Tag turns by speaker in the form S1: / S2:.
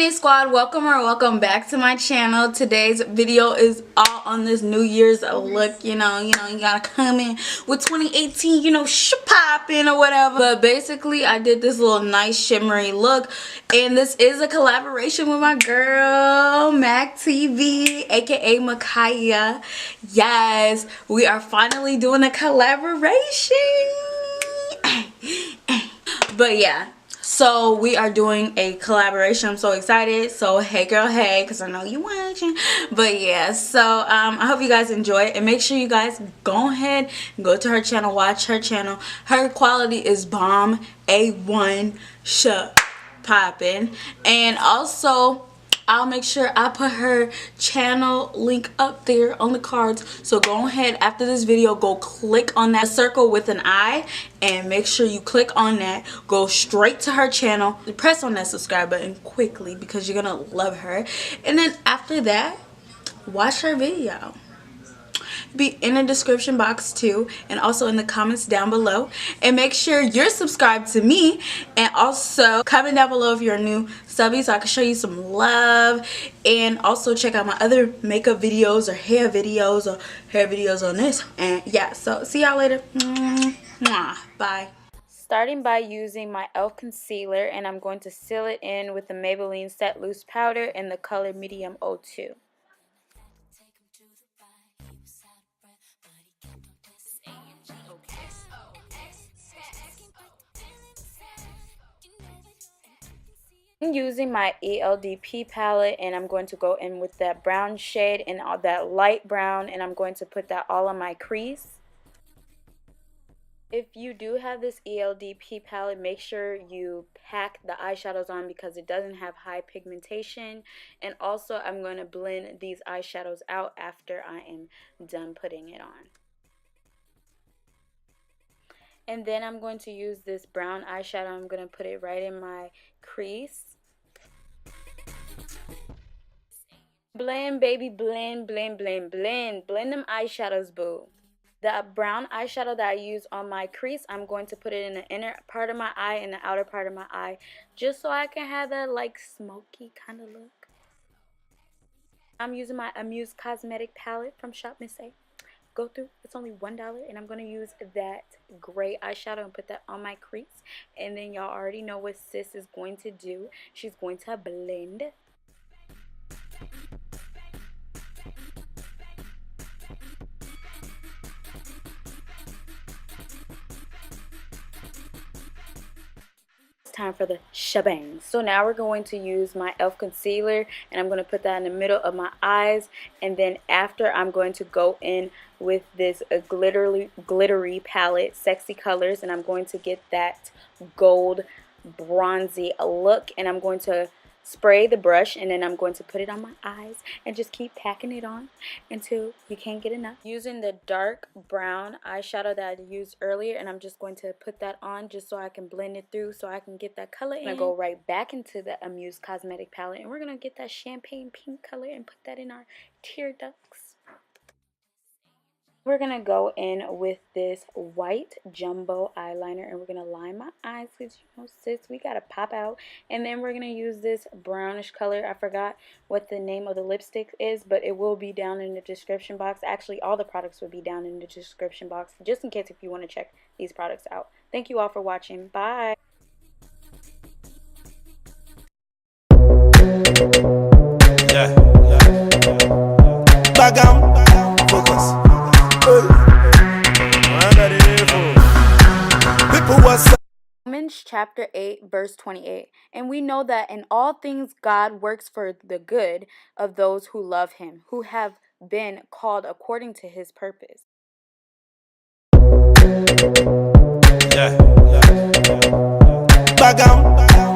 S1: Hey squad, welcome back to my channel. Today's video is all on this New Year's look. You gotta come in with 2018, popping or whatever. But basically, I did this little nice shimmery look, and this is a collaboration with my girl MAK TV, aka Makiyah. Yes, we are finally doing a collaboration. But yeah. So we are doing a collaboration. I'm so excited. So hey girl, hey, because I know you watching. But yeah, so I hope you guys enjoy it, and make sure you guys go ahead and go to her channel, watch her channel. Her quality is bomb, A1, popping. And also I'll make sure I put her channel link up there on the cards. So go ahead after this video, go click on that circle with an eye and make sure you click on that. Go straight to her channel. Press on that subscribe button quickly because you're gonna love her. And then after that, watch her video. Be in the description box too, and also in the comments down below. And make sure you're subscribed to me, and also comment down below if you're a new subby so I can show you some love. And also check out my other makeup videos or hair videos on this. And yeah, so see y'all later. Mwah. Bye. Starting by using my e.l.f. concealer, and I'm going to seal it in with the Maybelline Set Loose powder in the color medium 02. I'm using my ELDP palette, and I'm going to go in with that brown shade and all that light brown, and I'm going to put that all on my crease. If you do have this ELDP palette, make sure you pack the eyeshadows on because it doesn't have high pigmentation. And also I'm going to blend these eyeshadows out after I am done putting it on. And then I'm going to use this brown eyeshadow. I'm going to put it right in my crease. Blend, baby, blend, blend, blend, blend. Blend them eyeshadows, boo. The brown eyeshadow that I use on my crease, I'm going to put it in the inner part of my eye and the outer part of my eye, just so I can have that like smoky kind of look. I'm using my Amuse cosmetic palette from Shop Miss A. Go through, it's only $1, and I'm going to use that gray eyeshadow and put that on my crease. And then y'all already know what sis is going to do. She's going to blend. Time for the shebang. So now we're going to use my e.l.f. concealer, and I'm going to put that in the middle of my eyes, and then after I'm going to go in with this glittery palette, Sexy Colors, and I'm going to get that gold bronzy look, and I'm going to spray the brush, and then I'm going to put it on my eyes and just keep packing it on until you can't get enough. Using the dark brown eyeshadow that I used earlier, and I'm just going to put that on just so I can blend it through so I can get that color in. I'm going to go right back into the Amuse cosmetic palette, and we're going to get that champagne pink color and put that in our tear ducts. We're going to go in with this white jumbo eyeliner, and we're going to line my eyes because, sis, we got to pop out. And then we're going to use this brownish color. I forgot what the name of the lipstick is, but it will be down in the description box. Actually, all the products will be down in the description box, just in case if you want to check these products out. Thank you all for watching. Bye.
S2: Back down, focus.
S1: Romans chapter 8 verse 28. And we know that in all things God works for the good of those who love him, who have been called according to his purpose.
S2: Back down.